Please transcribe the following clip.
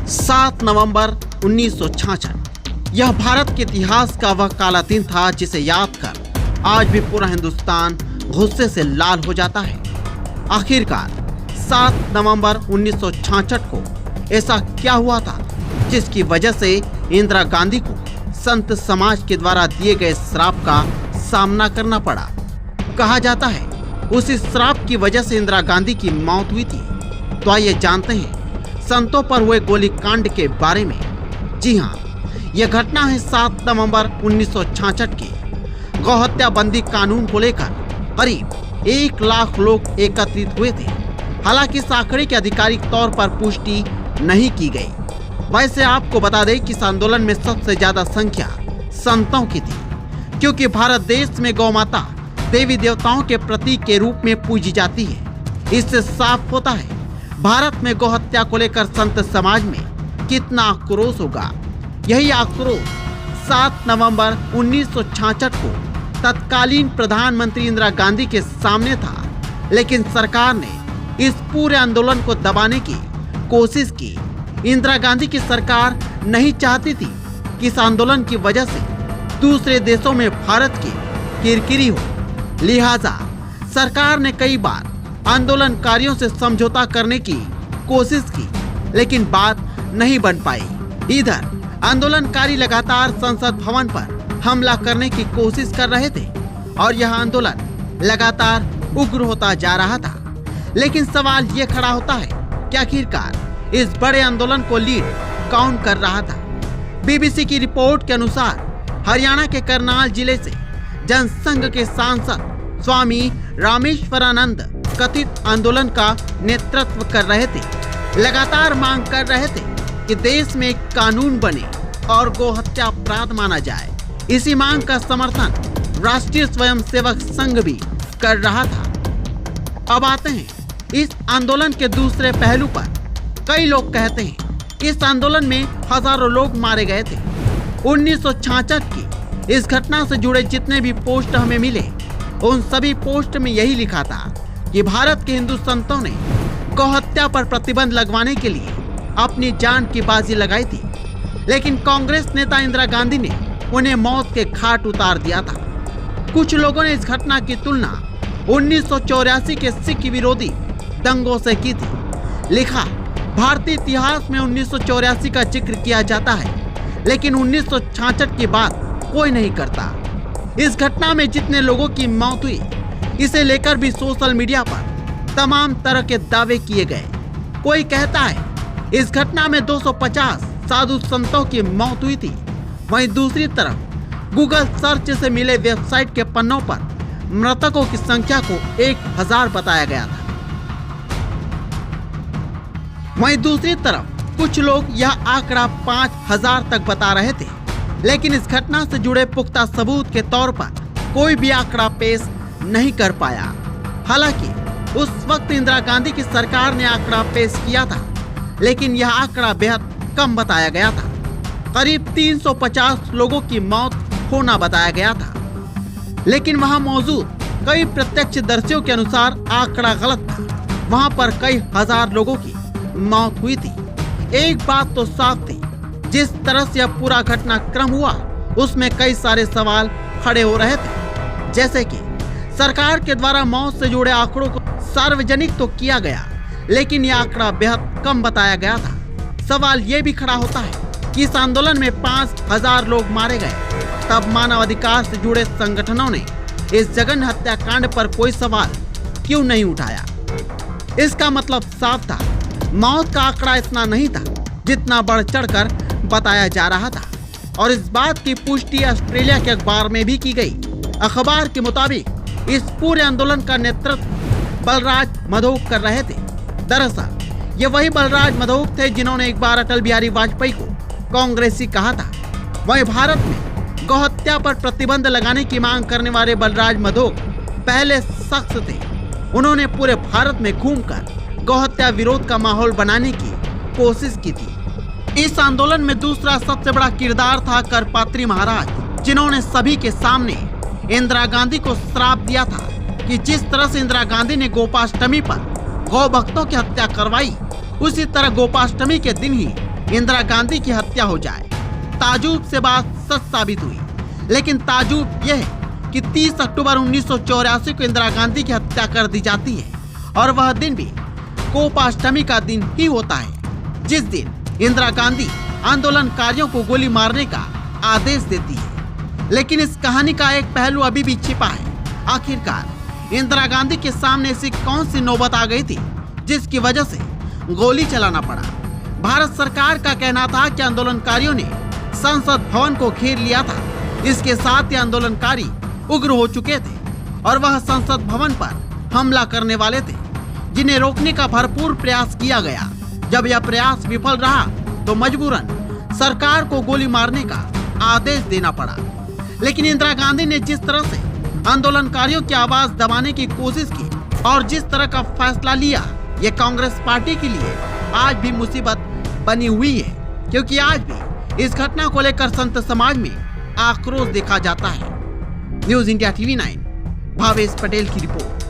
7 नवंबर 1966 यह भारत के इतिहास का वह काला दिन था जिसे याद कर आज भी पूरा हिंदुस्तान गुस्से से लाल हो जाता है। आखिरकार 7 नवंबर 1966 को ऐसा क्या हुआ था जिसकी वजह से इंदिरा गांधी को संत समाज के द्वारा दिए गए श्राप का सामना करना पड़ा। कहा जाता है उसी श्राप की वजह से इंदिरा गांधी की मौत हुई थी। तो आइए जानते हैं संतों पर हुए गोलीकांड के बारे में। जी हाँ, यह घटना है 7 नवंबर 1966 की। गौहत्या बंदी कानून को लेकर करीब 1 लाख लोग एकत्रित हुए थे। हालांकि इस आंकड़े की आधिकारिक तौर पर पुष्टि नहीं की गई। वैसे आपको बता दें कि इस आंदोलन में सबसे ज्यादा संख्या संतों की थी, क्योंकि भारत देश में गौ माता देवी देवताओं के प्रतीक के रूप में पूजी जाती है। इससे साफ होता है भारत में गौहत्या को लेकर संत समाज में कितना आक्रोश होगा। यही आक्रोश 7 नवंबर 1966 को तत्कालीन प्रधानमंत्री इंदिरा गांधी के सामने था, लेकिन सरकार ने इस पूरे आंदोलन को दबाने की कोशिश की। इंदिरा गांधी की सरकार नहीं चाहती थी कि इस आंदोलन की वजह से दूसरे देशों में भारत की किरकिरी हो। लिहाजा सरकार ने कई बार आंदोलनकारियों से समझौता करने की कोशिश की, लेकिन बात नहीं बन पाई। इधर आंदोलनकारी लगातार संसद भवन पर हमला करने की कोशिश कर रहे थे और यह आंदोलन लगातार उग्र होता जा रहा था। लेकिन सवाल ये खड़ा होता है कि आखिरकार इस बड़े आंदोलन को लीड कौन कर रहा था। बीबीसी की रिपोर्ट के अनुसार हरियाणा के करनाल जिले से जनसंघ के सांसद स्वामी रामेश्वरानंद कथित आंदोलन का नेतृत्व कर रहे थे। लगातार मांग कर रहे थे कि देश में एक कानून बने और गोहत्या अपराध माना जाए। इसी मांग का समर्थन राष्ट्रीय स्वयंसेवक संघ भी कर रहा था। अब आते हैं इस आंदोलन के दूसरे पहलू पर। कई लोग कहते हैं इस आंदोलन में हजारों लोग मारे गए थे। 1966 की इस घटना से जुड़े जितने भी पोस्ट हमें मिले, उन सभी पोस्ट में यही लिखा था कि भारत के हिंदू संतों ने गौहत्या पर प्रतिबंध लगवाने के लिए अपनी जान की बाजी लगाई थी, लेकिन कांग्रेस नेता इंदिरा गांधी ने उन्हें मौत के घाट उतार दिया था। कुछ लोगों ने इस घटना की तुलना 1984 के सिख विरोधी दंगों से की थी। लिखा, भारतीय इतिहास में 1984 का जिक्र किया जाता है, लेकिन 1966 की बात कोई नहीं करता। इस घटना में जितने लोगों की मौत हुई, इसे लेकर भी सोशल मीडिया पर तमाम तरह के दावे किए गए। कोई कहता है इस घटना में 250 साधु संतों की मौत हुई थी। वहीं दूसरी तरफ गूगल सर्च से मिले वेबसाइट के पन्नों पर मृतकों की संख्या को 1000 बताया गया था। वहीं दूसरी तरफ कुछ लोग यह आंकड़ा 5000 तक बता रहे थे, लेकिन इस घटना से जुड़े पुख्ता सबूत के तौर पर कोई भी आंकड़ा पेश नहीं कर पाया। हालांकि उस वक्त इंदिरा गांधी की सरकार ने आंकड़ा पेश किया था, लेकिन यह आंकड़ा बेहद कम बताया गया था। करीब 350 लोगों की मौत होना बताया गया था, लेकिन वहां मौजूद कई प्रत्यक्षदर्शियों के अनुसार आंकड़ा गलत था। वहां पर कई हजार लोगों की मौत हुई थी। एक बात तो साफ थी, जिस तरह से यह पूरा घटनाक्रम हुआ उसमें कई सारे सवाल खड़े हो रहे थे। जैसे कि सरकार के द्वारा मौत से जुड़े आंकड़ों को सार्वजनिक तो किया गया, लेकिन यह आंकड़ा बेहद कम बताया गया था। सवाल ये भी खड़ा होता है कि इस आंदोलन में 5000 लोग मारे गए, तब मानवाधिकार से जुड़े संगठनों ने इस जघन्य हत्याकांड पर कोई सवाल क्यों नहीं उठाया। इसका मतलब साफ था, मौत का आंकड़ा इतना नहीं था जितना बढ़ चढ़कर बताया जा रहा था। और इस बात की पुष्टि ऑस्ट्रेलिया के अखबार में भी की गई। अखबार के मुताबिक इस पूरे आंदोलन का नेतृत्व बलराज मधोक कर रहे थे। दरअसल ये वही बलराज मधोक थे जिन्होंने एक बार अटल बिहारी वाजपेयी को कांग्रेसी कहा था। वही भारत में गौहत्या पर प्रतिबंध लगाने की मांग करने वाले बलराज मधोक पहले शख्स थे। उन्होंने पूरे भारत में घूमकर गौहत्या विरोध का माहौल बनाने की कोशिश की थी। इस आंदोलन में दूसरा सबसे बड़ा किरदार था करपात्री महाराज, जिन्होंने सभी के सामने इंदिरा गांधी को श्राप दिया था कि जिस तरह से इंदिरा गांधी ने गोपाष्टमी पर गौ भक्तों की हत्या करवाई, उसी तरह गोपाष्टमी के दिन ही इंदिरा गांधी की हत्या हो जाए। ताजुब से बात सच साबित हुई, लेकिन ताजुब यह है कि 30 अक्टूबर 1984 को इंदिरा गांधी की हत्या कर दी जाती है और वह दिन भी कोपाष्टमी का दिन ही होता है, जिस दिन इंदिरा गांधी आंदोलनकारियों को गोली मारने का आदेश देती है। लेकिन इस कहानी का एक पहलू अभी भी छिपा है। आखिरकार इंदिरा गांधी के सामने ऐसी कौन सी नौबत आ गई थी जिसकी वजह से गोली चलाना पड़ा। भारत सरकार का कहना था कि आंदोलनकारियों ने संसद भवन को घेर लिया था। इसके साथ ही आंदोलनकारी उग्र हो चुके थे और वह संसद भवन पर हमला करने वाले थे, जिन्हें रोकने का भरपूर प्रयास किया गया। जब यह प्रयास विफल रहा तो मजबूरन सरकार को गोली मारने का आदेश देना पड़ा। लेकिन इंदिरा गांधी ने जिस तरह से आंदोलनकारियों की आवाज दबाने की कोशिश की और जिस तरह का फैसला लिया, ये कांग्रेस पार्टी के लिए आज भी मुसीबत बनी हुई है, क्योंकि आज भी इस घटना को लेकर संत समाज में आक्रोश देखा जाता है। News India TV 9 Bhavesh Patel की रिपोर्ट।